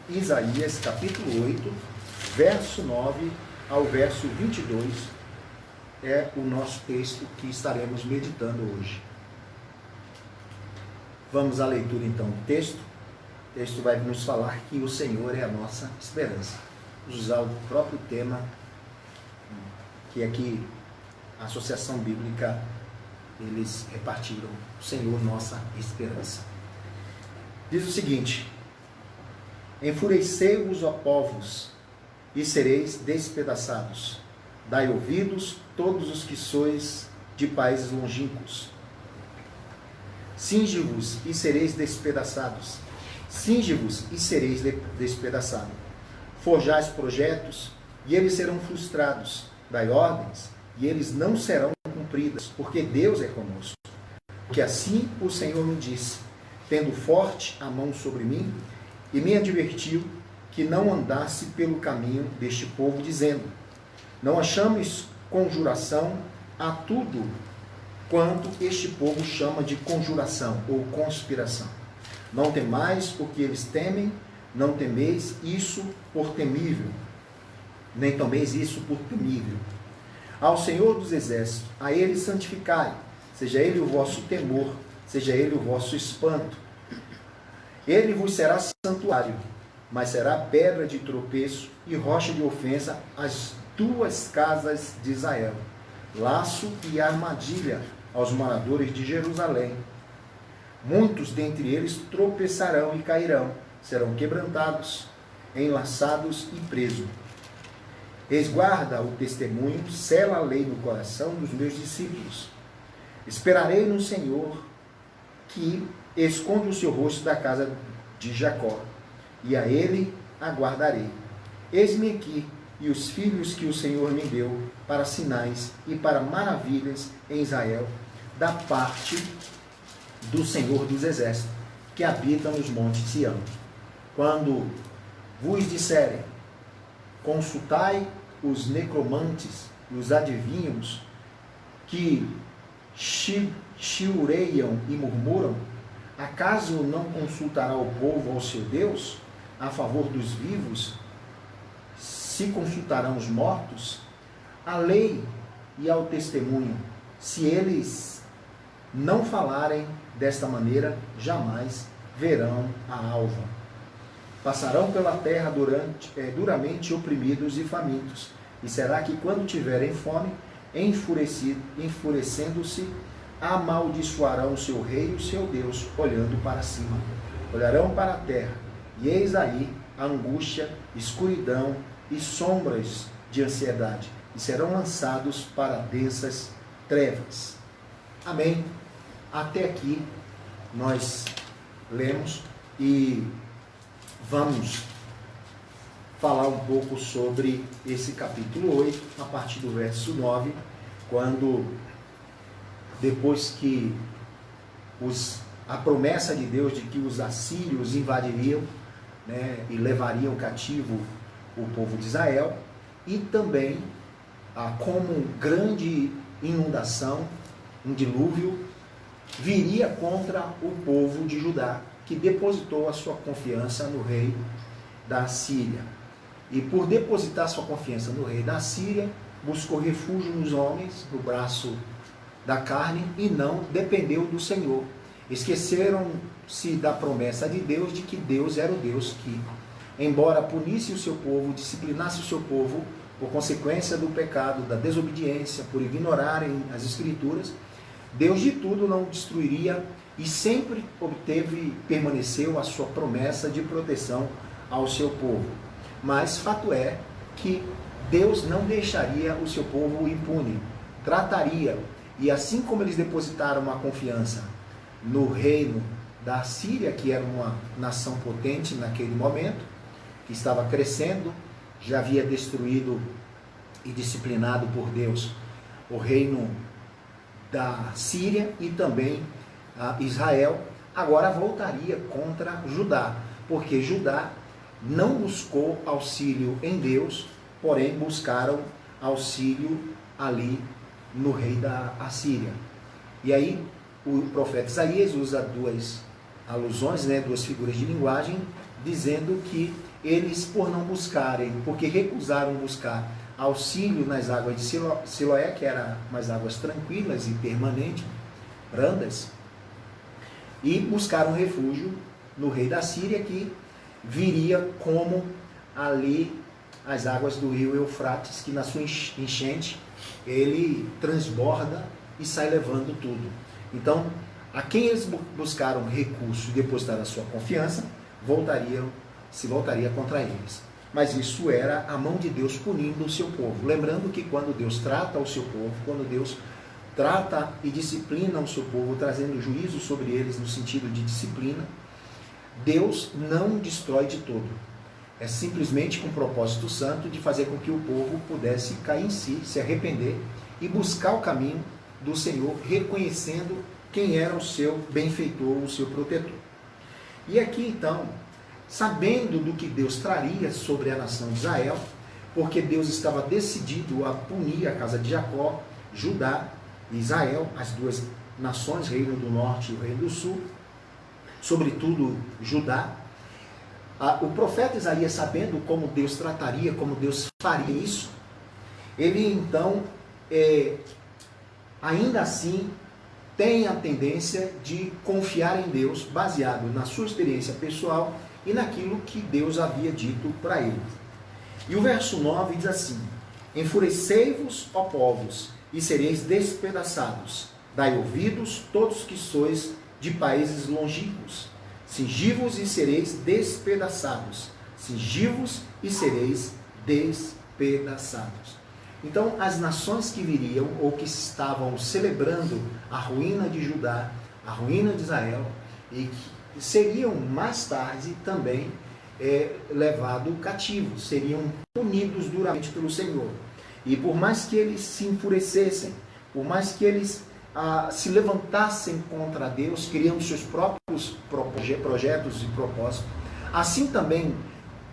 Isaías capítulo 8, verso 9 ao verso 22, é o nosso texto que estaremos meditando hoje. Vamos à leitura então do texto. O texto vai nos falar que o Senhor é a nossa esperança. Vamos usar o próprio tema que aqui a Associação Bíblica eles repartiram: o Senhor, nossa esperança. Diz o seguinte: enfurecei-vos, ó povos, e sereis despedaçados. Dai ouvidos, todos os que sois de países longínquos. Cinge-vos e sereis despedaçados. Cinge-vos e sereis despedaçados. Forjais projetos, e eles serão frustrados. Dai ordens, e eles não serão cumpridas, porque Deus é conosco. Porque assim o Senhor me disse, tendo forte a mão sobre mim, e me advertiu que não andasse pelo caminho deste povo, dizendo: não achamos conjuração a tudo quanto este povo chama de conjuração ou conspiração. Não temais o que eles temem, não temeis isso por temível, nem tomeis isso por temível. Ao Senhor dos Exércitos, a Ele santificai, seja Ele o vosso temor, seja Ele o vosso espanto. Ele vos será santuário, mas será pedra de tropeço e rocha de ofensa às duas casas de Israel, laço e armadilha aos moradores de Jerusalém. Muitos dentre eles tropeçarão e cairão, serão quebrantados, enlaçados e presos. Resguarda o testemunho, sela a lei no coração dos meus discípulos. Esperarei no Senhor, que esconde o seu rosto da casa de Jacó, e a ele aguardarei. Eis-me aqui, e os filhos que o Senhor me deu, para sinais e para maravilhas em Israel, da parte do Senhor dos Exércitos, que habita nos montes de Sião. Quando vos disserem, consultai os necromantes e os adivinhos, que chiureiam e murmuram, acaso não consultará o povo ao seu Deus? A favor dos vivos, se consultarão os mortos? A lei e ao testemunho, se eles não falarem desta maneira, jamais verão a alva. Passarão pela terra duramente oprimidos e famintos, e será que quando tiverem fome, enfurecendo-se, amaldiçoarão o seu rei e o seu Deus, olhando para cima. Olharão para a terra, e eis aí a angústia, escuridão e sombras de ansiedade, e serão lançados para densas trevas. Amém. Até aqui nós lemos e vamos falar um pouco sobre esse capítulo 8, a partir do verso 9, quando, depois que a promessa de Deus de que os assírios invadiriam, né, e levariam cativo o povo de Israel, e também como grande inundação, um dilúvio, viria contra o povo de Judá, que depositou a sua confiança no rei da Síria. E por depositar sua confiança no rei da Síria, buscou refúgio nos homens, no braço da carne, e não dependeu do Senhor. Esqueceram-se da promessa de Deus, de que Deus era o Deus que, embora punisse o seu povo, disciplinasse o seu povo, por consequência do pecado, da desobediência, por ignorarem as Escrituras, Deus de tudo não destruiria e sempre permaneceu a sua promessa de proteção ao seu povo. Mas fato é que Deus não deixaria o seu povo impune, trataria, e assim como eles depositaram a confiança no reino da Síria, que era uma nação potente naquele momento, que estava crescendo, já havia destruído e disciplinado por Deus o reino da Síria e também Israel, agora voltaria contra Judá, porque Judá não buscou auxílio em Deus, porém buscaram auxílio ali no rei da Assíria. E aí o profeta Isaías usa duas alusões, duas figuras de linguagem, dizendo que eles, por não buscarem, porque recusaram buscar auxílio nas águas de Siloé, que eram umas águas tranquilas e permanentes, brandas, e buscaram refúgio no rei da Síria, que viria como ali as águas do rio Eufrates, que na sua enchente ele transborda e sai levando tudo. Então, a quem eles buscaram recurso e depositaram a sua confiança, se voltaria contra eles. Mas isso era a mão de Deus punindo o seu povo. Lembrando que quando Deus trata o seu povo, quando Deus trata e disciplina o seu povo, trazendo juízo sobre eles no sentido de disciplina, Deus não destrói de todo. É simplesmente com o propósito santo de fazer com que o povo pudesse cair em si, se arrepender e buscar o caminho do Senhor, reconhecendo quem era o seu benfeitor, o seu protetor. E aqui então, sabendo do que Deus traria sobre a nação de Israel, porque Deus estava decidido a punir a casa de Jacó, Judá e Israel, as duas nações, Reino do Norte e o Reino do Sul, sobretudo Judá. O profeta Isaías, sabendo como Deus trataria, como Deus faria isso, ele então, ainda assim, tem a tendência de confiar em Deus, baseado na sua experiência pessoal e naquilo que Deus havia dito para ele. E o verso 9 diz assim: enfurecei-vos, ó povos, e sereis despedaçados. Dai ouvidos, todos que sois de países longínquos. Cingi-vos e sereis despedaçados. Cingi-vos e sereis despedaçados. Então, as nações que viriam, ou que estavam celebrando a ruína de Judá, a ruína de Israel, e que seriam mais tarde também levados cativos, seriam punidos duramente pelo Senhor. E por mais que eles se enfurecessem, por mais que eles se levantassem contra Deus, criando seus próprios projetos e propósitos, assim também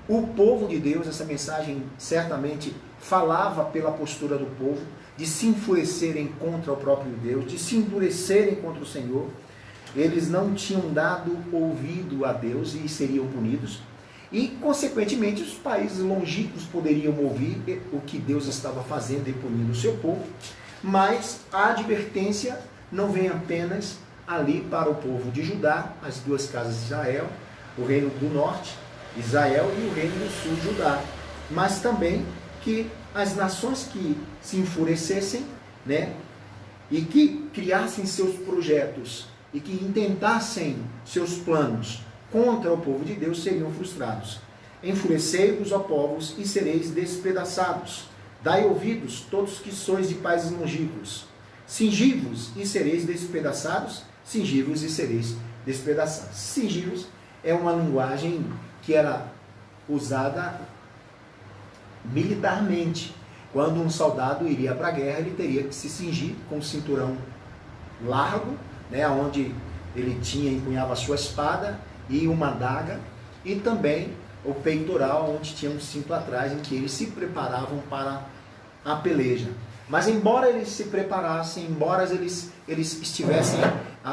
o povo de Deus, essa mensagem certamente falava pela postura do povo, de se enfurecerem contra o próprio Deus, de se endurecerem contra o Senhor. Eles não tinham dado ouvido a Deus e seriam punidos. E, consequentemente, os países longínquos poderiam ouvir o que Deus estava fazendo e punindo o seu povo. Mas a advertência não vem apenas ali para o povo de Judá, as duas casas de Israel, o reino do norte, Israel, e o reino do sul, Judá. Mas também que as nações que se enfurecessem, e que criassem seus projetos e que intentassem seus planos contra o povo de Deus seriam frustrados. Enfurecei-vos, ó povos, e sereis despedaçados. Dai ouvidos, todos que sois de países longínquos. Cingi-vos e sereis despedaçados. Cingi-vos e sereis despedaçados. Cingi-vos é uma linguagem que era usada militarmente. Quando um soldado iria para a guerra, ele teria que se cingir com um cinturão largo, onde ele empunhava a sua espada e uma adaga, e também o peitoral, onde tinha um cinto atrás, em que eles se preparavam para a peleja. Mas embora eles se preparassem, embora eles estivessem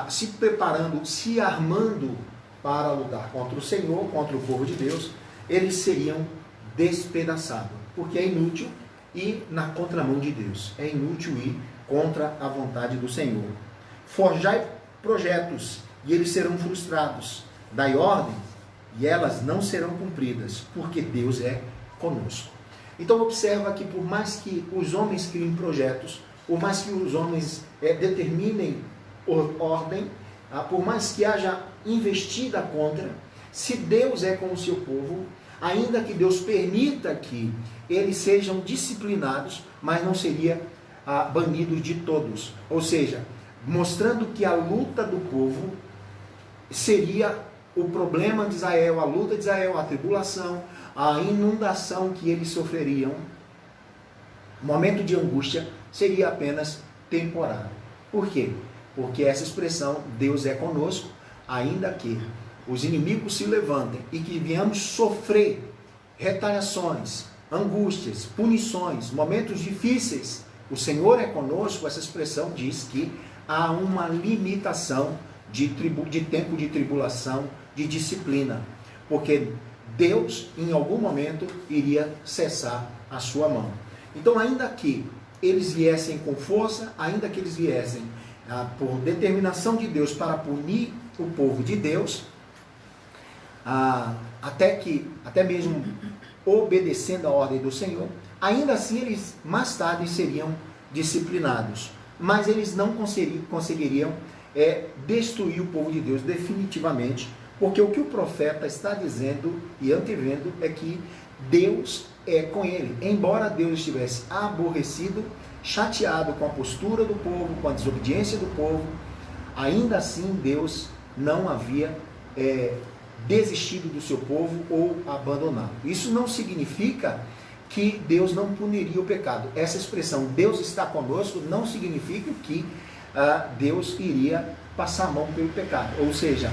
se preparando, se armando para lutar contra o Senhor, contra o povo de Deus, eles seriam despedaçados, porque é inútil ir na contramão de Deus, é inútil ir contra a vontade do Senhor. Forjai projetos, e eles serão frustrados. Dai ordem, e elas não serão cumpridas, porque Deus é conosco. Então observa que por mais que os homens criem projetos, por mais que os homens determinem ordem, por mais que haja investida contra, se Deus é com o seu povo, ainda que Deus permita que eles sejam disciplinados, mas não seria banidos de todos. Ou seja, mostrando que a luta do povo seria o problema de Israel, a luta de Israel, a tribulação, a inundação que eles sofreriam, o momento de angústia, seria apenas temporário. Por quê? Porque essa expressão, Deus é conosco, ainda que os inimigos se levantem e que venhamos sofrer retaliações, angústias, punições, momentos difíceis, o Senhor é conosco. Essa expressão diz que há uma limitação de tempo de tribulação, de disciplina, porque Deus, em algum momento, iria cessar a sua mão. Então, ainda que eles viessem com força, ainda que eles viessem por determinação de Deus para punir o povo de Deus, até mesmo obedecendo a ordem do Senhor, ainda assim eles mais tarde seriam disciplinados. Mas eles não conseguiriam destruir o povo de Deus definitivamente, porque o que o profeta está dizendo e antevendo é que Deus é com ele. Embora Deus estivesse aborrecido, chateado com a postura do povo, com a desobediência do povo, ainda assim Deus não havia desistido do seu povo ou abandonado. Isso não significa que Deus não puniria o pecado. Essa expressão, Deus está conosco, não significa que Deus iria passar a mão pelo pecado. Ou seja,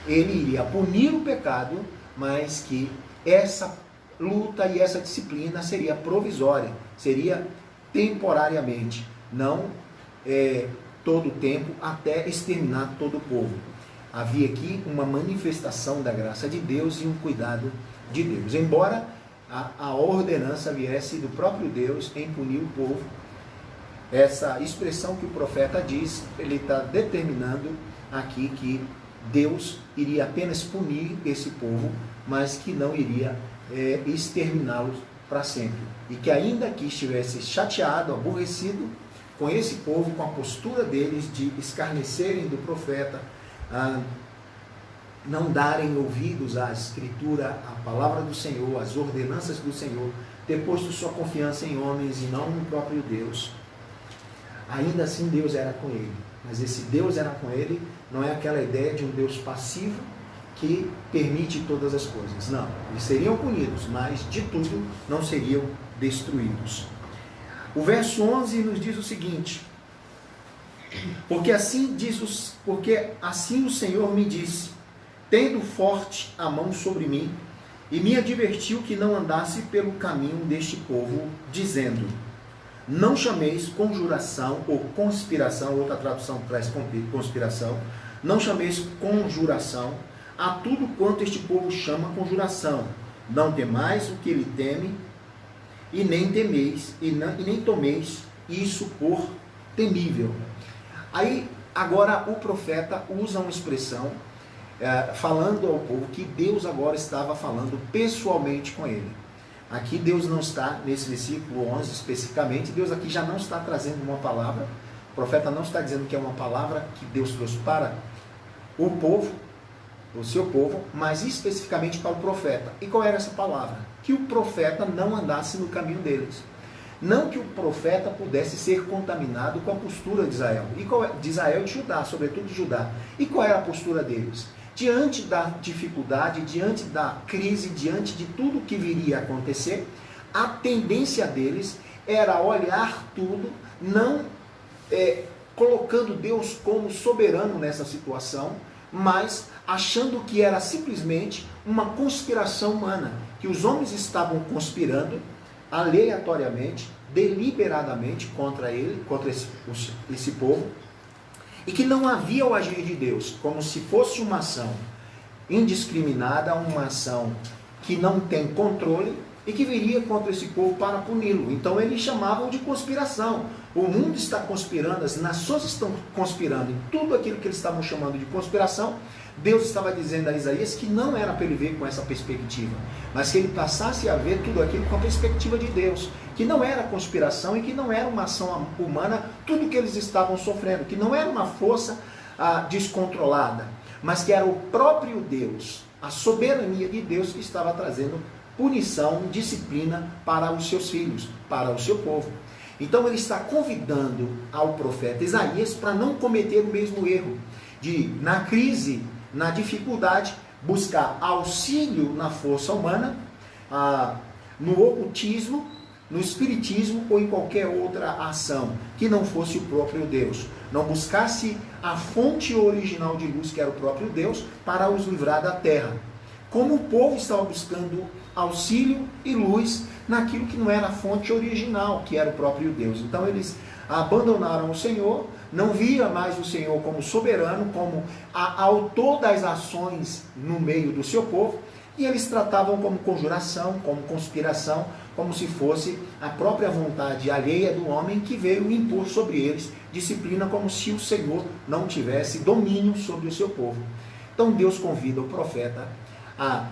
ele iria punir o pecado, mas que essa luta e essa disciplina seria provisória, seria temporariamente, não todo o tempo, até exterminar todo o povo. Havia aqui uma manifestação da graça de Deus e um cuidado de Deus. Embora a ordenança viesse do próprio Deus em punir o povo, essa expressão que o profeta diz, ele está determinando aqui que Deus iria apenas punir esse povo, mas que não iria exterminá-los para sempre. E que ainda que estivesse chateado, aborrecido com esse povo, com a postura deles de escarnecerem do profeta, não darem ouvidos à Escritura, à palavra do Senhor, às ordenanças do Senhor, ter posto sua confiança em homens e não no próprio Deus, ainda assim Deus era com ele. Mas esse Deus era com ele não é aquela ideia de um Deus passivo que permite todas as coisas. Não, eles seriam punidos, mas de tudo não seriam destruídos. O verso 11 nos diz o seguinte: porque assim o Senhor me disse, tendo forte a mão sobre mim, e me advertiu que não andasse pelo caminho deste povo, dizendo: não chameis conjuração ou conspiração, outra tradução traz conspiração, não chameis conjuração a tudo quanto este povo chama conjuração, não temais o que ele teme, e nem temeis, e nem tomeis isso por temível. Aí, agora o profeta usa uma expressão, falando ao povo que Deus agora estava falando pessoalmente com ele. Aqui Deus não está, nesse versículo 11 especificamente, Deus aqui já não está trazendo uma palavra, o profeta não está dizendo que é uma palavra que Deus trouxe para o povo, o seu povo, mas especificamente para o profeta. E qual era essa palavra? Que o profeta não andasse no caminho deles. Não que o profeta pudesse ser contaminado com a postura de Israel, de Israel e de Judá, sobretudo de Judá. E qual era a postura deles? Diante da dificuldade, diante da crise, diante de tudo que viria a acontecer, a tendência deles era olhar tudo, não colocando Deus como soberano nessa situação, mas achando que era simplesmente uma conspiração humana, que os homens estavam conspirando aleatoriamente, deliberadamente contra ele, contra esse povo, e que não havia o agir de Deus, como se fosse uma ação indiscriminada, uma ação que não tem controle e que viria contra esse povo para puni-lo. Então eles chamavam de conspiração. O mundo está conspirando, as nações estão conspirando, em tudo aquilo que eles estavam chamando de conspiração. Deus estava dizendo a Isaías que não era para ele ver com essa perspectiva, mas que ele passasse a ver tudo aquilo com a perspectiva de Deus, que não era conspiração e que não era uma ação humana, tudo que eles estavam sofrendo, que não era uma força descontrolada, mas que era o próprio Deus, a soberania de Deus que estava trazendo punição, disciplina para os seus filhos, para o seu povo. Então ele está convidando ao profeta Isaías para não cometer o mesmo erro, de na crise, na dificuldade, buscar auxílio na força humana, no ocultismo, no espiritismo ou em qualquer outra ação que não fosse o próprio Deus. Não buscasse a fonte original de luz, que era o próprio Deus, para os livrar da terra. Como o povo estava buscando auxílio e luz naquilo que não era a fonte original, que era o próprio Deus. Então eles abandonaram o Senhor, não via mais o Senhor como soberano, como autor das ações no meio do seu povo, E eles tratavam como conjuração, como conspiração, como se fosse a própria vontade alheia do homem que veio impor sobre eles disciplina, como se o Senhor não tivesse domínio sobre o seu povo. Então Deus convida o profeta a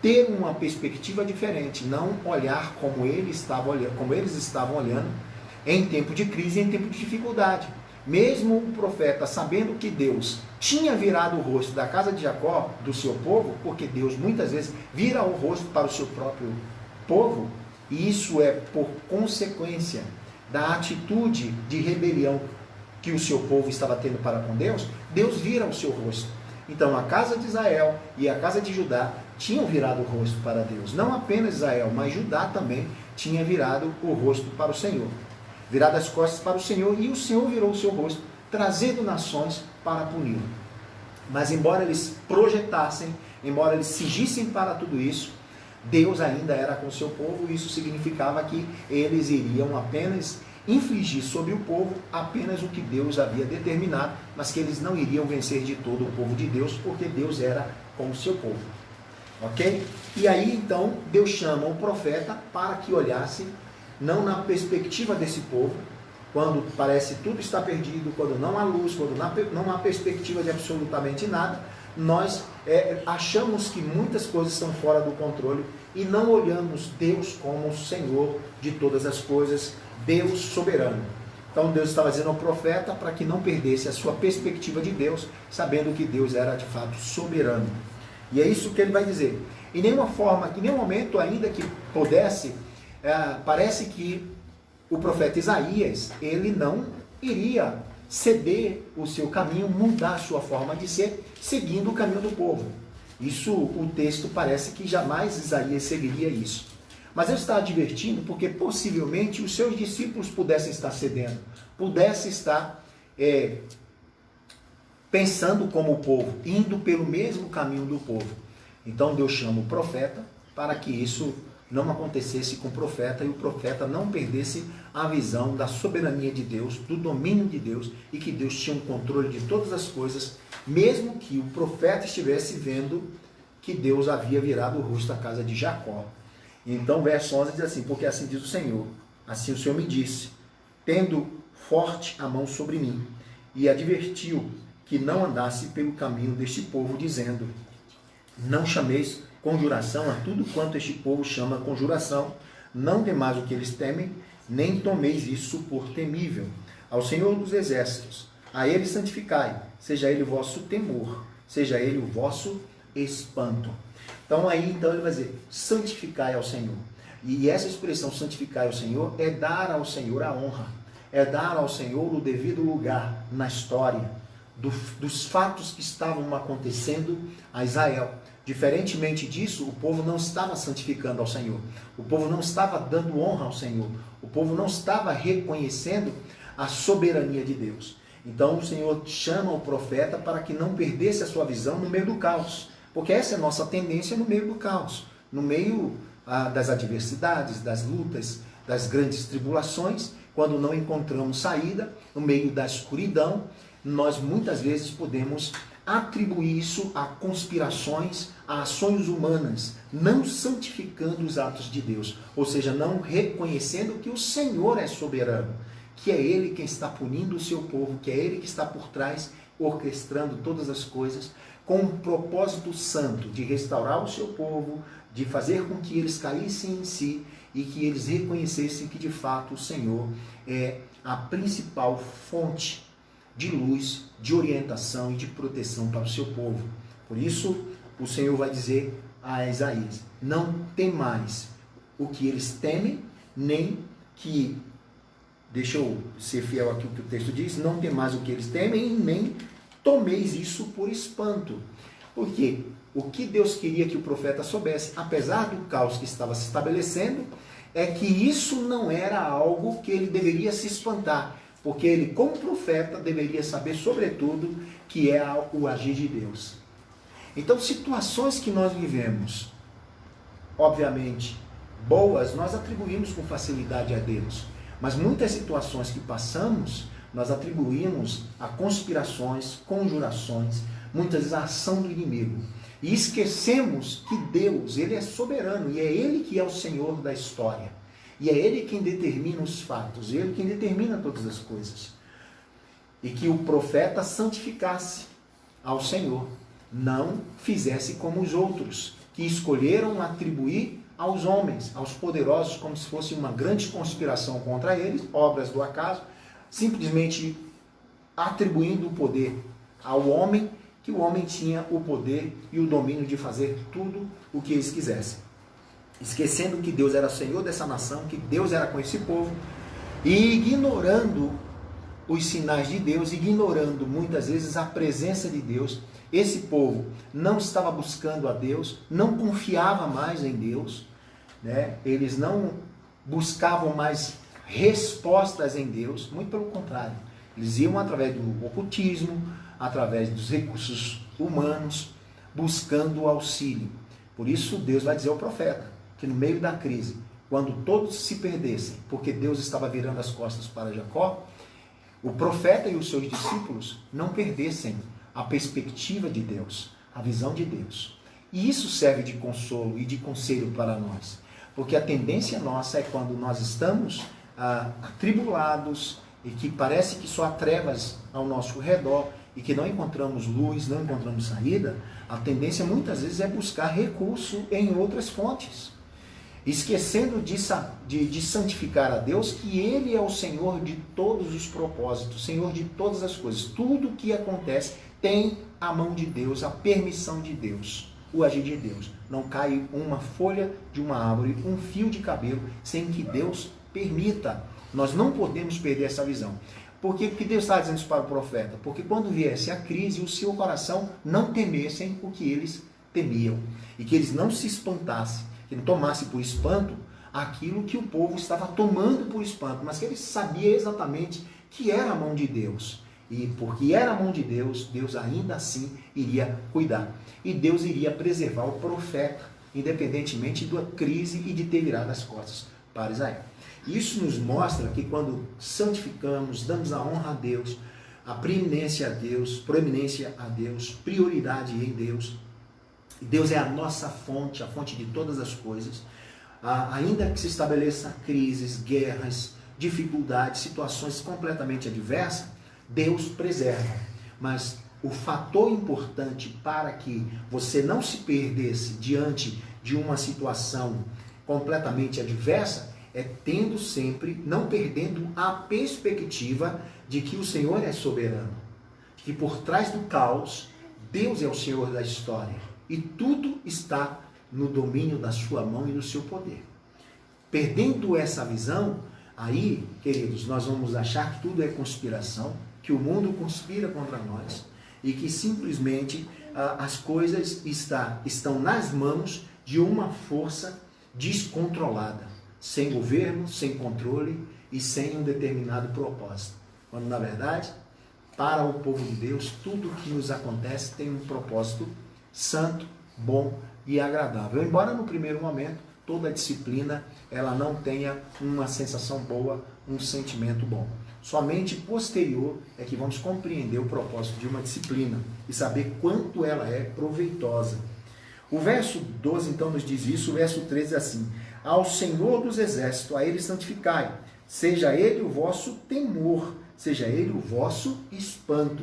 ter uma perspectiva diferente, não olhar como eles estavam olhando em tempo de crise, em tempo de dificuldade. Mesmo o profeta sabendo que Deus tinha virado o rosto da casa de Jacó, do seu povo, porque Deus muitas vezes vira o rosto para o seu próprio povo, e isso é por consequência da atitude de rebelião que o seu povo estava tendo para com Deus, Deus vira o seu rosto. Então a casa de Israel e a casa de Judá tinham virado o rosto para Deus. Não apenas Israel, mas Judá também tinha virado o rosto para o Senhor. Virado as costas para o Senhor, e o Senhor virou o seu rosto, trazendo nações para puni-lo. Mas embora eles projetassem, embora eles sigissem para tudo isso, Deus ainda era com o seu povo, e isso significava que eles iriam apenas infligir sobre o povo apenas o que Deus havia determinado, mas que eles não iriam vencer de todo o povo de Deus, porque Deus era com o seu povo. Ok? E aí então Deus chama o profeta para que olhasse não na perspectiva desse povo, quando parece tudo está perdido, quando não há luz, quando não há perspectiva de absolutamente nada, nós achamos que muitas coisas estão fora do controle e não olhamos Deus como o Senhor de todas as coisas, Deus soberano. Então Deus estava dizendo ao profeta para que não perdesse a sua perspectiva de Deus, sabendo que Deus era de fato soberano. E é isso que ele vai dizer. Em nenhuma forma, em nenhum momento ainda que pudesse, parece que o profeta Isaías, ele não iria ceder o seu caminho, mudar a sua forma de ser, seguindo o caminho do povo. Isso, o texto parece que jamais Isaías seguiria isso. Mas ele está advertindo porque possivelmente os seus discípulos pudessem estar cedendo, pudessem estar pensando como o povo, indo pelo mesmo caminho do povo. Então Deus chama o profeta para que isso não acontecesse com o profeta, e o profeta não perdesse a visão da soberania de Deus, do domínio de Deus, e que Deus tinha um controle de todas as coisas, mesmo que o profeta estivesse vendo que Deus havia virado o rosto da casa de Jacó. Então, verso 11 diz assim: porque assim diz o Senhor, assim o Senhor me disse, tendo forte a mão sobre mim, e advertiu que não andasse pelo caminho deste povo, dizendo: não chameis conjuração a tudo quanto este povo chama conjuração, não temais o que eles temem, nem tomeis isso por temível. Ao Senhor dos Exércitos, a Ele santificai, seja Ele o vosso temor, seja Ele o vosso espanto. Então ele vai dizer, santificai ao Senhor. E essa expressão santificai ao Senhor é dar ao Senhor a honra, é dar ao Senhor o devido lugar na história, dos fatos que estavam acontecendo a Israel. Diferentemente disso, o povo não estava santificando ao Senhor, o povo não estava dando honra ao Senhor, o povo não estava reconhecendo a soberania de Deus. Então o Senhor chama o profeta para que não perdesse a sua visão no meio do caos, porque essa é a nossa tendência no meio do caos, no meio das adversidades, das lutas, das grandes tribulações, quando não encontramos saída, no meio da escuridão, nós muitas vezes podemos atribuir isso a conspirações, a ações humanas, não santificando os atos de Deus, ou seja, não reconhecendo que o Senhor é soberano, que é Ele quem está punindo o seu povo, que é Ele que está por trás, orquestrando todas as coisas, com um propósito santo de restaurar o seu povo, de fazer com que eles caíssem em si e que eles reconhecessem que de fato o Senhor é a principal fonte de luz, de orientação e de proteção para o seu povo. Por isso, o Senhor vai dizer a Isaías, não temais o que eles temem, nem que, deixa eu ser fiel aqui ao que o texto diz, não temais o que eles temem, nem tomeis isso por espanto. Porque o que Deus queria que o profeta soubesse, apesar do caos que estava se estabelecendo, é que isso não era algo que ele deveria se espantar, porque ele, como profeta, deveria saber, sobretudo, que é o agir de Deus. Então, situações que nós vivemos, obviamente, boas, nós atribuímos com facilidade a Deus. Mas muitas situações que passamos, nós atribuímos a conspirações, conjurações, muitas vezes a ação do inimigo. E esquecemos que Deus, Ele é soberano e é Ele que é o Senhor da história. E é Ele quem determina os fatos, Ele quem determina todas as coisas. E que o profeta santificasse ao Senhor, não fizesse como os outros, que escolheram atribuir aos homens, aos poderosos, como se fosse uma grande conspiração contra eles, obras do acaso, simplesmente atribuindo o poder ao homem, que o homem tinha o poder e o domínio de fazer tudo o que eles quisessem. Esquecendo que Deus era Senhor dessa nação, que Deus era com esse povo, e ignorando os sinais de Deus, ignorando muitas vezes a presença de Deus. Esse povo não estava buscando a Deus, não confiava mais em Deus, né? Eles não buscavam mais respostas em Deus, muito pelo contrário. Eles iam através do ocultismo, através dos recursos humanos, buscando auxílio. Por isso Deus vai dizer ao profeta que no meio da crise, quando todos se perdessem, porque Deus estava virando as costas para Jacó, o profeta e os seus discípulos não perdessem a perspectiva de Deus, a visão de Deus. E isso serve de consolo e de conselho para nós. Porque a tendência nossa é quando nós estamos atribulados e que parece que só há trevas ao nosso redor e que não encontramos luz, não encontramos saída, a tendência muitas vezes é buscar recurso em outras fontes. Esquecendo de santificar a Deus, que Ele é o Senhor de todos os propósitos, Senhor de todas as coisas. Tudo que acontece tem a mão de Deus, a permissão de Deus, o agir de Deus. Não cai uma folha de uma árvore, um fio de cabelo, sem que Deus permita. Nós não podemos perder essa visão. Por que Deus está dizendo isso para o profeta? Porque quando viesse a crise, o seu coração não temessem o que eles temiam. E que eles não se espantassem, que não tomasse por espanto aquilo que o povo estava tomando por espanto, mas que ele sabia exatamente que era a mão de Deus. E porque era a mão de Deus, Deus ainda assim iria cuidar. E Deus iria preservar o profeta, independentemente da crise e de ter virado as costas para Israel. Isso nos mostra que quando santificamos, damos a honra a Deus, a proeminência a Deus, prioridade em Deus, Deus é a nossa fonte, a fonte de todas as coisas. Ainda que se estabeleça crises, guerras, dificuldades, situações completamente adversas, Deus preserva. Mas o fator importante para que você não se perdesse diante de uma situação completamente adversa é tendo sempre, não perdendo a perspectiva de que o Senhor é soberano. Que por trás do caos, Deus é o Senhor da história. E tudo está no domínio da sua mão e no seu poder. Perdendo essa visão, aí, queridos, nós vamos achar que tudo é conspiração, que o mundo conspira contra nós e que simplesmente as coisas estão nas mãos de uma força descontrolada, sem governo, sem controle e sem um determinado propósito. Quando, na verdade, para o povo de Deus, tudo que nos acontece tem um propósito santo, bom e agradável. Embora no primeiro momento toda a disciplina ela não tenha uma sensação boa, um sentimento bom. Somente posterior é que vamos compreender o propósito de uma disciplina e saber quanto ela é proveitosa. O verso 12 então nos diz isso, o verso 13 é assim: ao Senhor dos exércitos, a Ele santificai, seja Ele o vosso temor, seja Ele o vosso espanto.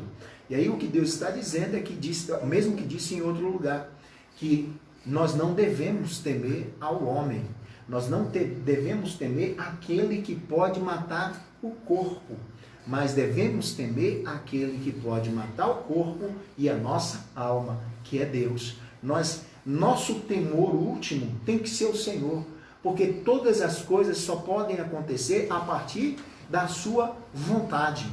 E aí o que Deus está dizendo é que mesmo que disse em outro lugar, que nós não devemos temer ao homem, nós não devemos temer aquele que pode matar o corpo, mas devemos temer aquele que pode matar o corpo e a nossa alma, que é Deus. Nosso temor último tem que ser o Senhor, porque todas as coisas só podem acontecer a partir da sua vontade.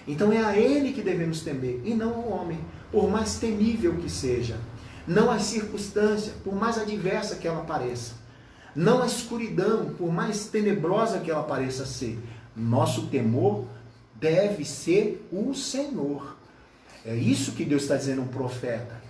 Então é a Ele que devemos temer e não ao homem, por mais temível que seja. Não a circunstância, por mais adversa que ela pareça. Não a escuridão, por mais tenebrosa que ela pareça ser. Nosso temor deve ser o Senhor. É isso que Deus está dizendo ao profeta.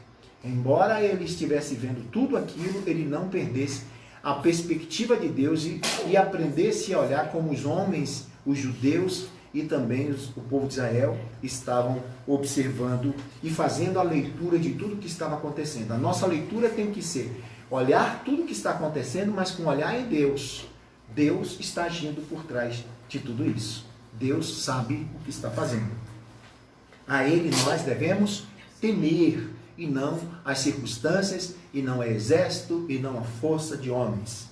Embora ele estivesse vendo tudo aquilo, ele não perdesse a perspectiva de Deus e aprendesse a olhar como os homens, os judeus, e também o povo de Israel estavam observando e fazendo a leitura de tudo que estava acontecendo. A nossa leitura tem que ser olhar tudo o que está acontecendo, mas com olhar em Deus. Deus está agindo por trás de tudo isso. Deus sabe o que está fazendo. A Ele nós devemos temer, e não as circunstâncias, e não o exército, e não a força de homens.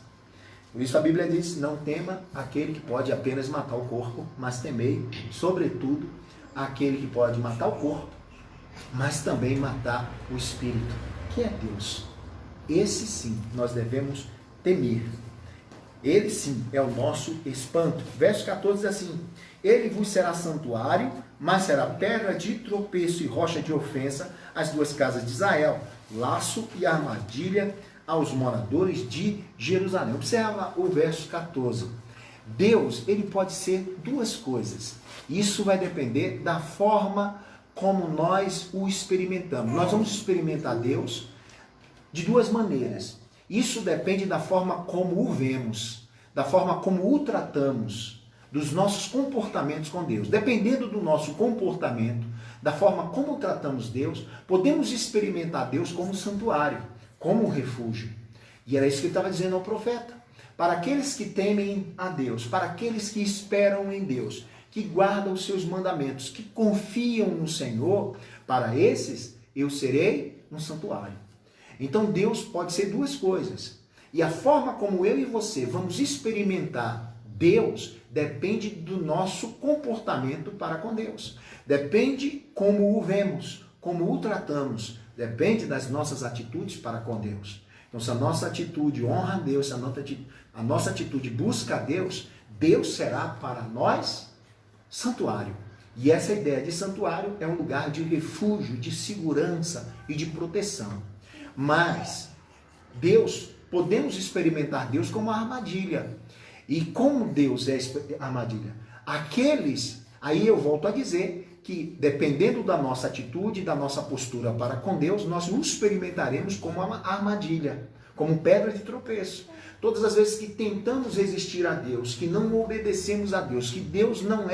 Por isso a Bíblia diz, não tema aquele que pode apenas matar o corpo, mas temei, sobretudo, aquele que pode matar o corpo, mas também matar o espírito, que é Deus. Esse sim, nós devemos temer. Ele sim é o nosso espanto. Verso 14 diz assim, ele vos será santuário, mas será pedra de tropeço e rocha de ofensa às duas casas de Israel, laço e armadilha aos moradores de Jerusalém. Observa o verso 14. Deus, ele pode ser duas coisas. Isso vai depender da forma como nós o experimentamos. Nós vamos experimentar Deus de duas maneiras. Isso depende da forma como o vemos, da forma como o tratamos, dos nossos comportamentos com Deus. Dependendo do nosso comportamento, da forma como tratamos Deus, podemos experimentar Deus como santuário, como um refúgio. E era isso que ele estava dizendo ao profeta. Para aqueles que temem a Deus, para aqueles que esperam em Deus, que guardam os seus mandamentos, que confiam no Senhor, para esses eu serei um santuário. Então Deus pode ser duas coisas. E a forma como eu e você vamos experimentar Deus depende do nosso comportamento para com Deus. Depende como o vemos, como o tratamos. Depende das nossas atitudes para com Deus. Então, se a nossa atitude honra a Deus, se a nossa atitude busca a Deus, Deus será para nós santuário. E essa ideia de santuário é um lugar de refúgio, de segurança e de proteção. Mas Deus, podemos experimentar Deus como uma armadilha. E como Deus é armadilha? Aí eu volto a dizer que dependendo da nossa atitude, da nossa postura para com Deus, nós o experimentaremos como uma armadilha, como pedra de tropeço. Todas as vezes que tentamos resistir a Deus, que não obedecemos a Deus, que Deus não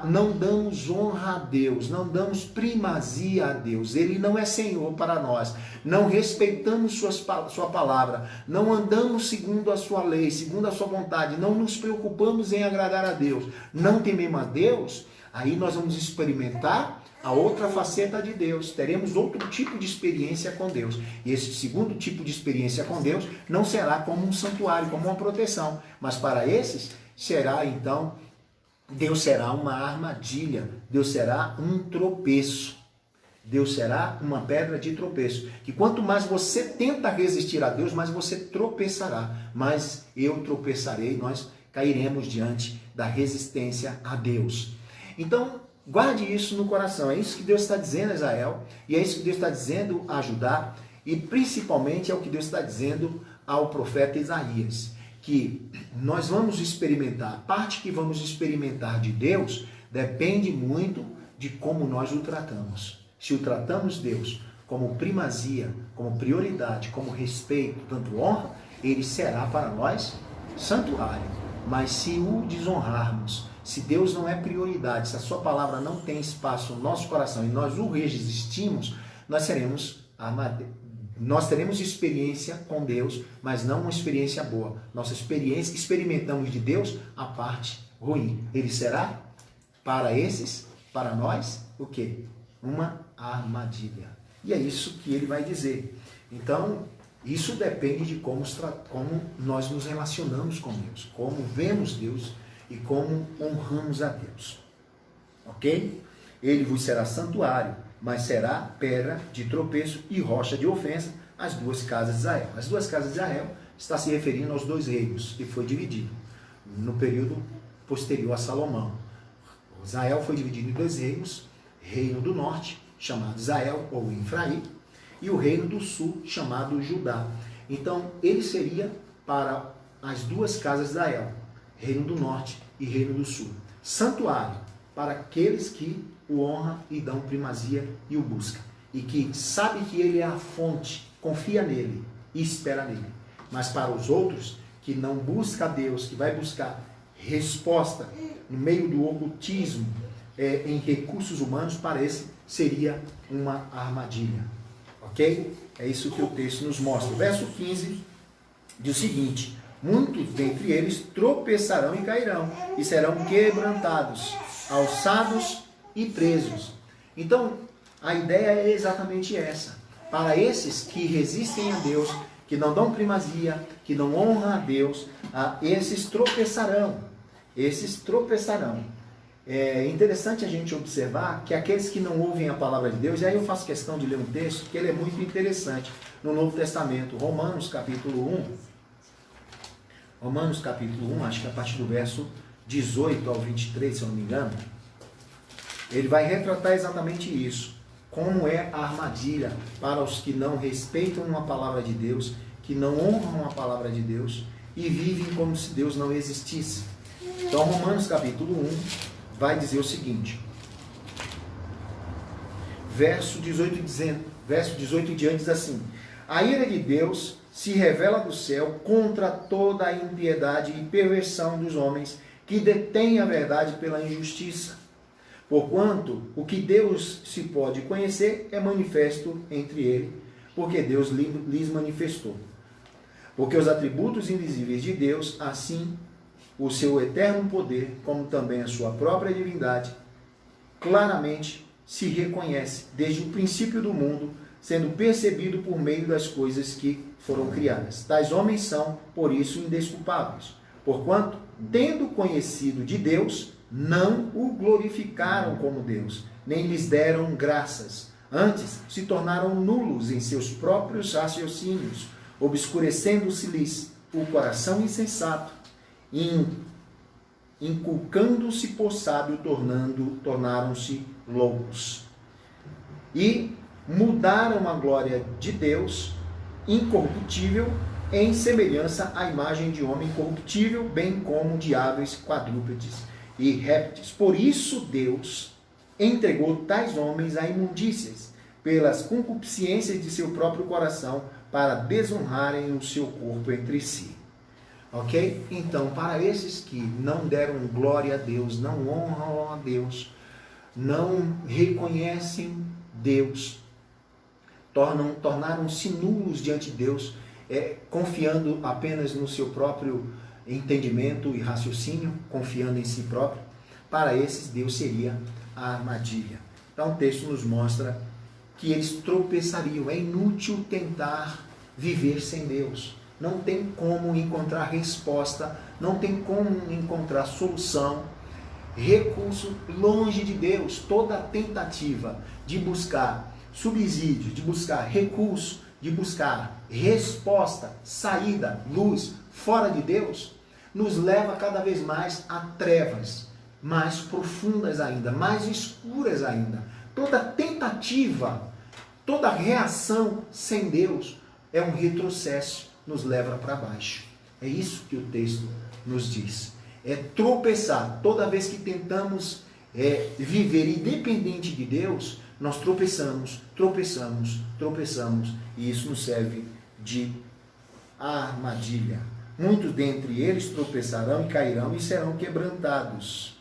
não damos honra a Deus, não damos primazia a Deus, Ele não é Senhor para nós, não respeitamos sua palavra, não andamos segundo a sua lei, segundo a sua vontade, não nos preocupamos em agradar a Deus, não tememos a Deus, aí nós vamos experimentar a outra faceta de Deus, teremos outro tipo de experiência com Deus. E esse segundo tipo de experiência com Deus não será como um santuário, como uma proteção, mas para esses será então, Deus será uma armadilha, Deus será um tropeço, Deus será uma pedra de tropeço, que quanto mais você tenta resistir a Deus, mais você tropeçará, mais eu tropeçarei, nós cairemos diante da resistência a Deus. Então, guarde isso no coração, é isso que Deus está dizendo a Israel, e é isso que Deus está dizendo a Judá, e principalmente é o que Deus está dizendo ao profeta Isaías, que nós vamos experimentar, a parte que vamos experimentar de Deus depende muito de como nós o tratamos. Se o tratamos Deus como primazia, como prioridade, como respeito, tanto honra, ele será para nós santuário. Mas se o desonrarmos, se Deus não é prioridade, se a sua palavra não tem espaço no nosso coração e nós o resistimos, nós teremos experiência com Deus, mas não uma experiência boa. Nossa experiência, experimentamos de Deus a parte ruim. Ele será, para esses, para nós, o quê? Uma armadilha. E é isso que ele vai dizer. Então, isso depende de como nós nos relacionamos com Deus, como vemos Deus e como honramos a Deus. Ok? Ele vos será santuário, mas será pedra de tropeço e rocha de ofensa às duas casas de Israel. As duas casas de Israel está se referindo aos dois reinos que foi dividido no período posterior a Salomão. Israel foi dividido em dois reinos, reino do norte, chamado Israel ou Efraim, e o reino do sul, chamado Judá. Então, ele seria para as duas casas de Israel, reino do norte e reino do sul. Santuário, para aqueles que o honram e dão primazia e o buscam. E que sabe que ele é a fonte, confia nele e espera nele. Mas para os outros que não buscam a Deus, que vai buscar resposta no meio do ocultismo, em recursos humanos, parece seria uma armadilha. Ok? É isso que o texto nos mostra. Verso 15 diz o seguinte: muitos dentre eles tropeçarão e cairão, e serão quebrantados, alçados e presos. Então, a ideia é exatamente essa. Para esses que resistem a Deus, que não dão primazia, que não honram a Deus, esses tropeçarão. Esses tropeçarão. É interessante a gente observar que aqueles que não ouvem a palavra de Deus, e aí eu faço questão de ler um texto que ele é muito interessante no Novo Testamento, Romanos capítulo 1. Romanos capítulo 1, acho que a partir do verso 18 ao 23, se eu não me engano, ele vai retratar exatamente isso. Como é a armadilha para os que não respeitam a palavra de Deus, que não honram a palavra de Deus e vivem como se Deus não existisse. Então, Romanos capítulo 1 vai dizer o seguinte, verso 18 em diante diz assim: a ira de Deus se revela do céu contra toda a impiedade e perversão dos homens que detêm a verdade pela injustiça. Porquanto o que Deus se pode conhecer é manifesto entre ele, porque Deus lhes manifestou. Porque os atributos invisíveis de Deus, assim o seu eterno poder, como também a sua própria divindade, claramente se reconhece desde o princípio do mundo, sendo percebido por meio das coisas que foram criadas. Tais homens são, por isso, indesculpáveis, porquanto, tendo conhecido de Deus, não o glorificaram como Deus, nem lhes deram graças. Antes, se tornaram nulos em seus próprios raciocínios, obscurecendo-se-lhes o coração insensato, inculcando-se por sábio, tornaram-se loucos. E mudaram a glória de Deus, incorruptível, em semelhança à imagem de homem corruptível, bem como de aves, quadrúpedes e répteis. Por isso Deus entregou tais homens a imundícias, pelas concupiscências de seu próprio coração, para desonrarem o seu corpo entre si. Ok? Então, para esses que não deram glória a Deus, não honram a Deus, não reconhecem Deus, tornaram-se nulos diante de Deus, confiando apenas no seu próprio entendimento e raciocínio, confiando em si próprio, para esses Deus seria a armadilha. Então o texto nos mostra que eles tropeçariam. É inútil tentar viver sem Deus. Não tem como encontrar resposta, não tem como encontrar solução, recurso longe de Deus. Toda tentativa de buscar subsídio, de buscar recurso, de buscar resposta, saída, luz, fora de Deus, nos leva cada vez mais a trevas mais profundas ainda, mais escuras ainda. Toda tentativa, toda reação sem Deus é um retrocesso, nos leva para baixo. É isso que o texto nos diz. É tropeçar. Toda vez que tentamos viver independente de Deus, nós tropeçamos, e isso nos serve de armadilha. Muitos dentre eles tropeçarão e cairão e serão quebrantados.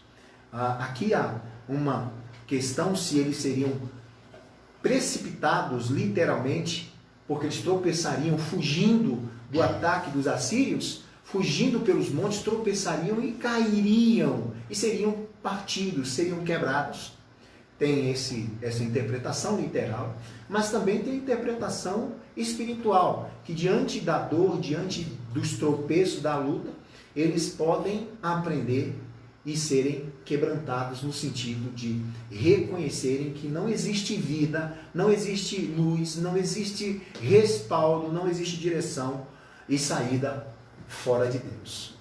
Aqui há uma questão se eles seriam precipitados literalmente, porque eles tropeçariam fugindo do ataque dos assírios, fugindo pelos montes, tropeçariam e cairiam, e seriam partidos, seriam quebrados. Tem essa interpretação literal, mas também tem a interpretação espiritual, que diante da dor, diante dos tropeços da luta, eles podem aprender e serem quebrantados no sentido de reconhecerem que não existe vida, não existe luz, não existe respaldo, não existe direção e saída fora de Deus,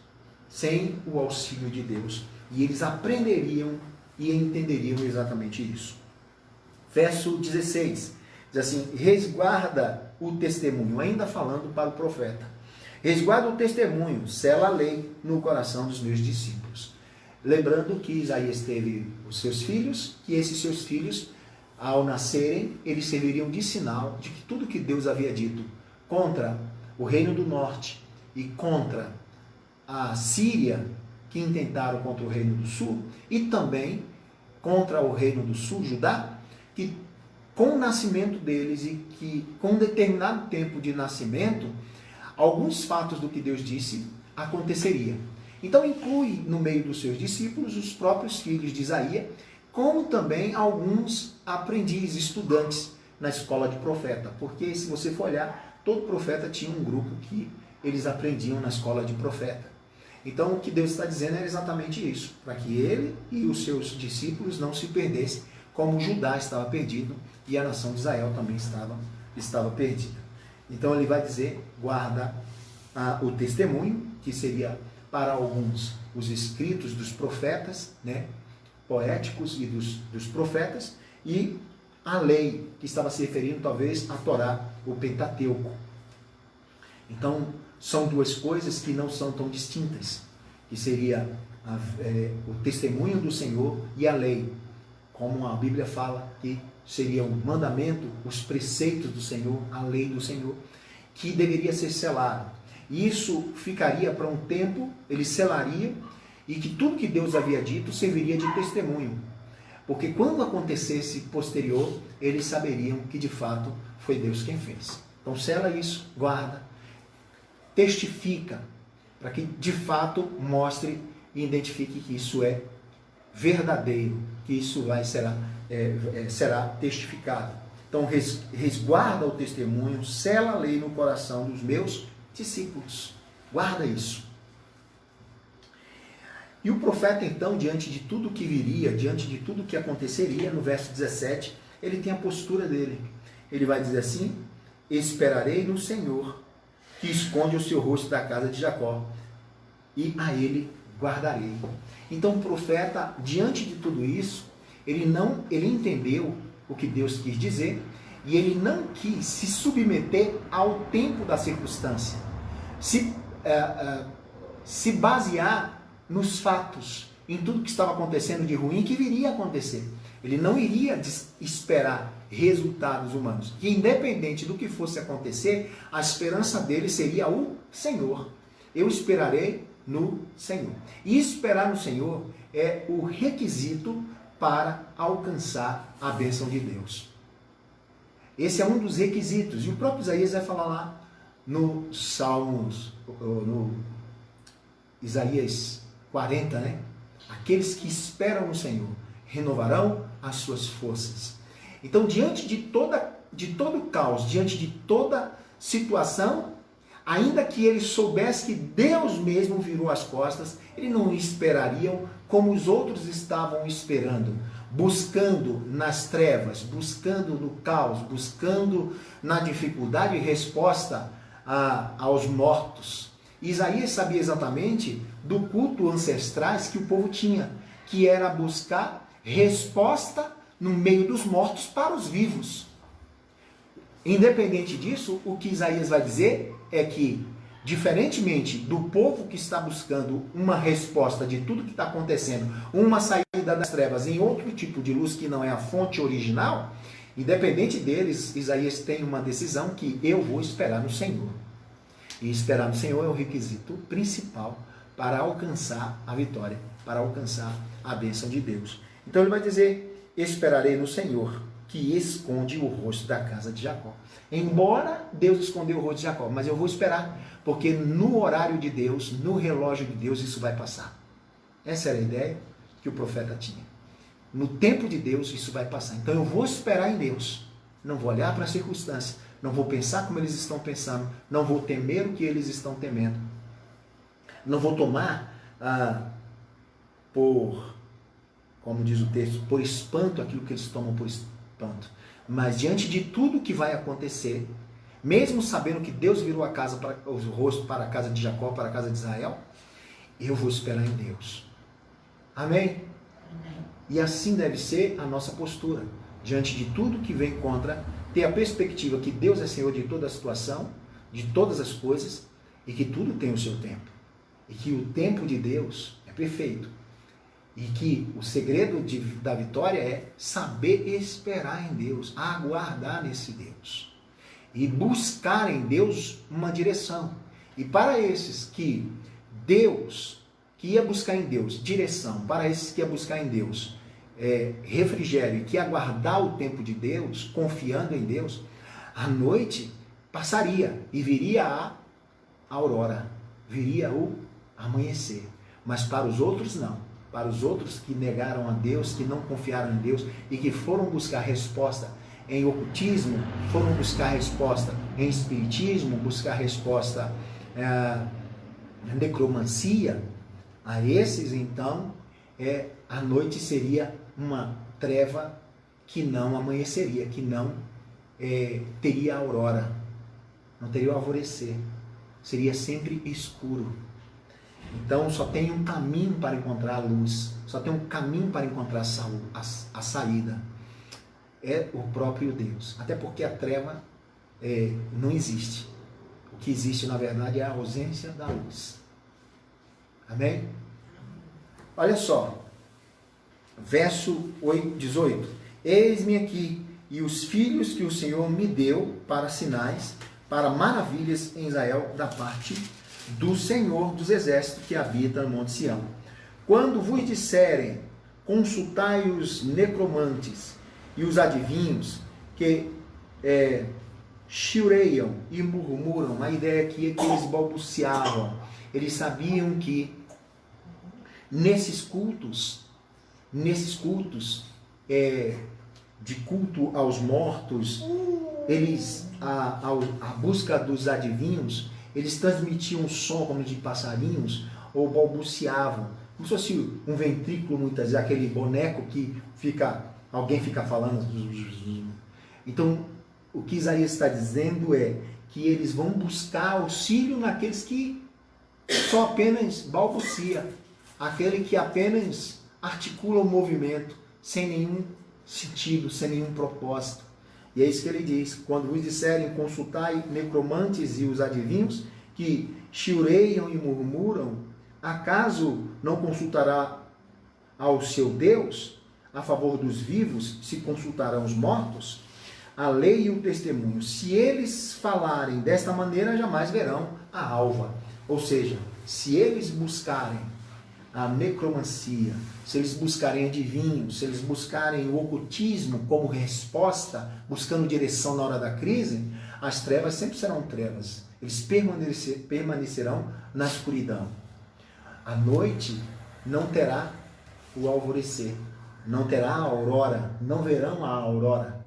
sem o auxílio de Deus. E eles aprenderiam e entenderiam exatamente isso. Verso 16, diz assim: resguarda o testemunho, ainda falando para o profeta, resguarda o testemunho, sela a lei no coração dos meus discípulos. Lembrando que Isaías teve os seus filhos, e esses seus filhos, ao nascerem, eles serviriam de sinal de que tudo que Deus havia dito contra o reino do norte e contra a Síria, que intentaram contra o reino do sul e também contra o reino do sul, Judá, que com o nascimento deles e que com um determinado tempo de nascimento, alguns fatos do que Deus disse aconteceria. Então inclui no meio dos seus discípulos os próprios filhos de Isaías, como também alguns aprendizes, estudantes na escola de profeta. Porque se você for olhar, todo profeta tinha um grupo que eles aprendiam na escola de profeta. Então o que Deus está dizendo é exatamente isso, para que ele e os seus discípulos não se perdessem, como Judá estava perdido e a nação de Israel também estava perdida. Então ele vai dizer, guarda o testemunho, que seria para alguns os escritos dos profetas, né, poéticos e dos profetas, e a lei, que estava se referindo talvez à Torá, o Pentateuco. Então, são duas coisas que não são tão distintas, que seria o testemunho do Senhor e a lei, como a Bíblia fala que seria o mandamento, os preceitos do Senhor, a lei do Senhor, que deveria ser selado. Isso ficaria para um tempo, ele selaria, e que tudo que Deus havia dito serviria de testemunho. Porque quando acontecesse posterior, eles saberiam que de fato foi Deus quem fez. Então sela isso, guarda, testifica, para que de fato mostre e identifique que isso é verdadeiro, que isso será testificado. Então resguarda o testemunho, sela a lei no coração dos meus discípulos. Guarda isso. E o profeta, então, diante de tudo que viria, diante de tudo que aconteceria, no verso 17, ele tem a postura dele. Ele vai dizer assim: esperarei no Senhor, que esconde o seu rosto da casa de Jacó, e a ele guardarei. Então o profeta, diante de tudo isso, ele entendeu o que Deus quis dizer, e ele não quis se submeter ao tempo da circunstância, se basear nos fatos, em tudo que estava acontecendo de ruim, que viria a acontecer. Ele não iria esperar resultados humanos, que independente do que fosse acontecer, a esperança dele seria o Senhor. Eu esperarei no Senhor. E esperar no Senhor é o requisito para alcançar a bênção de Deus. Esse é um dos requisitos. E o próprio Isaías vai falar lá no Salmos, no Isaías 40, né? Aqueles que esperam no Senhor renovarão as suas forças. Então, diante de todo o caos, diante de toda situação, ainda que ele soubesse que Deus mesmo virou as costas, ele não esperariam como os outros estavam esperando, buscando nas trevas, buscando no caos, buscando na dificuldade resposta aos mortos. Isaías sabia exatamente do culto ancestrais que o povo tinha, que era buscar resposta no meio dos mortos para os vivos. Independente disso, o que Isaías vai dizer é que, diferentemente do povo que está buscando uma resposta de tudo que está acontecendo, uma saída das trevas em outro tipo de luz que não é a fonte original, independente deles, Isaías tem uma decisão que eu vou esperar no Senhor. E esperar no Senhor é o requisito principal para alcançar a vitória, para alcançar a bênção de Deus. Então ele vai dizer: esperarei no Senhor, que esconde o rosto da casa de Jacó. Embora Deus escondeu o rosto de Jacó, mas eu vou esperar, porque no horário de Deus, no relógio de Deus, isso vai passar. Essa era a ideia que o profeta tinha. No tempo de Deus, isso vai passar. Então eu vou esperar em Deus. Não vou olhar para a circunstância, não vou pensar como eles estão pensando, não vou temer o que eles estão temendo. Não vou tomar como diz o texto, por espanto aquilo que eles tomam por espanto. Mas diante de tudo que vai acontecer, mesmo sabendo que Deus virou o rosto para a casa de Jacó, para a casa de Israel, eu vou esperar em Deus. Amém? Amém. E assim deve ser a nossa postura. Diante de tudo que vem contra, ter a perspectiva que Deus é Senhor de toda a situação, de todas as coisas, e que tudo tem o seu tempo. E que o tempo de Deus é perfeito. E que o segredo da vitória é saber esperar em Deus, aguardar nesse Deus. E buscar em Deus uma direção. E para esses que que ia buscar em Deus direção, para esses que ia buscar em Deus refrigério e que ia aguardar o tempo de Deus, confiando em Deus, a noite passaria e viria a aurora, viria o amanhecer. Mas para os outros não. Para os outros que negaram a Deus, que não confiaram em Deus e que foram buscar resposta em ocultismo, foram buscar resposta em espiritismo, buscar resposta na necromancia, a esses então a noite seria uma treva que não amanheceria, que não teria aurora, não teria o alvorecer, seria sempre escuro. Então só tem um caminho para encontrar a luz, só tem um caminho para encontrar a saída, é o próprio Deus. Até porque a treva não existe. O que existe na verdade é a ausência da luz. Amém? Olha só, verso 18: Eis-me aqui e os filhos que o Senhor me deu para sinais, para maravilhas em Israel, da parte do Senhor dos exércitos que habita no Monte Sião. Quando vos disserem, consultai os necromantes e os adivinhos, que chiureiam e murmuram, a ideia aqui é que eles balbuciavam, eles sabiam que nesses cultos de culto aos mortos, eles, a busca dos adivinhos, eles transmitiam um som como de passarinhos ou balbuciavam, como se fosse um ventrículo, muitas vezes, aquele boneco que alguém fica falando. Então, o que Isaías está dizendo é que eles vão buscar auxílio naqueles que só apenas balbucia, aquele que apenas articula o movimento, sem nenhum sentido, sem nenhum propósito. E é isso que ele diz: quando vos disserem, consultai necromantes e os adivinhos, que chiureiam e murmuram, acaso não consultará ao seu Deus a favor dos vivos, se consultarão os mortos? A lei e o testemunho, se eles falarem desta maneira, jamais verão a alva. Ou seja, se eles buscarem a necromancia, se eles buscarem adivinhos, se eles buscarem o ocultismo como resposta, buscando direção na hora da crise, as trevas sempre serão trevas. Eles permanecerão na escuridão. A noite não terá o alvorecer, não terá a aurora, não verão a aurora.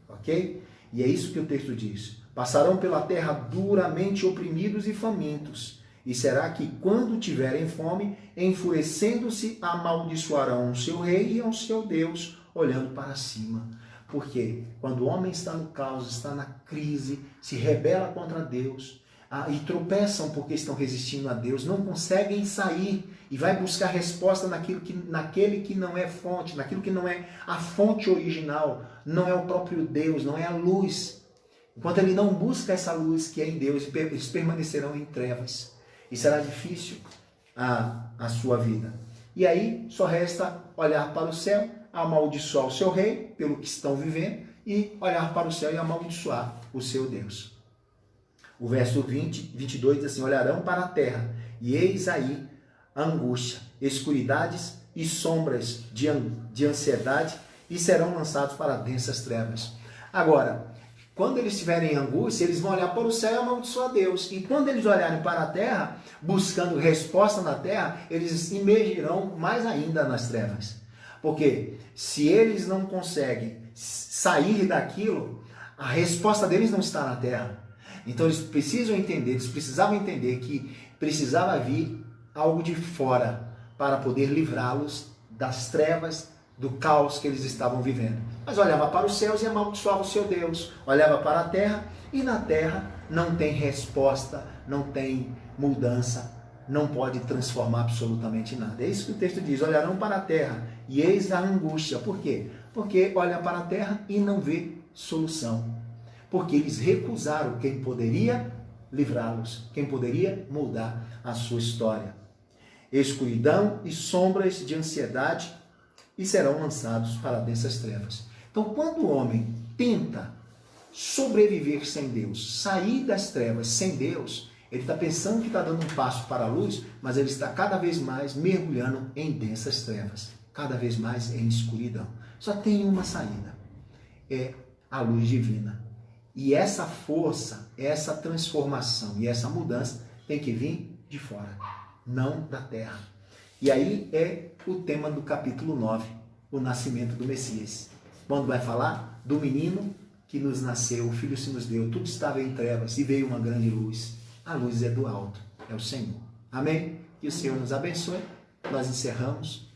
Ok? E é isso que o texto diz. Passarão pela terra duramente oprimidos e famintos. E será que, quando tiverem fome, enfurecendo-se, amaldiçoarão o seu rei e ao seu Deus, olhando para cima. Porque quando o homem está no caos, está na crise, se rebela contra Deus, e tropeçam porque estão resistindo a Deus, não conseguem sair e vai buscar resposta naquele que não é fonte, naquilo que não é a fonte original, não é o próprio Deus, não é a luz. Enquanto ele não busca essa luz que é em Deus, eles permanecerão em trevas. E será difícil a sua vida. E aí só resta olhar para o céu, amaldiçoar o seu rei pelo que estão vivendo e olhar para o céu e amaldiçoar o seu Deus. O verso 22 diz assim: olharão para a terra e eis aí a angústia, escuridades e sombras de ansiedade e serão lançados para densas trevas. Agora, quando eles estiverem em angústia, eles vão olhar para o céu e amaldiçoar Deus. E quando eles olharem para a terra, buscando resposta na terra, eles imergirão mais ainda nas trevas. Porque se eles não conseguem sair daquilo, a resposta deles não está na terra. Então eles precisavam entender que precisava vir algo de fora para poder livrá-los das trevas, do caos que eles estavam vivendo. Mas olhava para os céus e amaldiçoava o seu Deus. Olhava para a terra e na terra não tem resposta, não tem mudança, não pode transformar absolutamente nada. É isso que o texto diz: olharão para a terra e eis a angústia. Por quê? Porque olha para a terra e não vê solução. Porque eles recusaram quem poderia livrá-los, quem poderia mudar a sua história. Escuridão e sombras de ansiedade e serão lançados para densas trevas. Então, quando o homem tenta sobreviver sem Deus, sair das trevas sem Deus, Ele está pensando que está dando um passo para a luz, mas ele está cada vez mais mergulhando em densas trevas, cada vez mais em escuridão. Só tem uma saída, é a luz divina. E essa força, essa transformação e essa mudança tem que vir de fora, não da terra. E aí é o tema do capítulo 9, o nascimento do Messias. Quando vai falar do menino que nos nasceu, o Filho se nos deu, tudo estava em trevas e veio uma grande luz. A luz é do alto, é o Senhor. Amém? Que o Senhor nos abençoe. Nós encerramos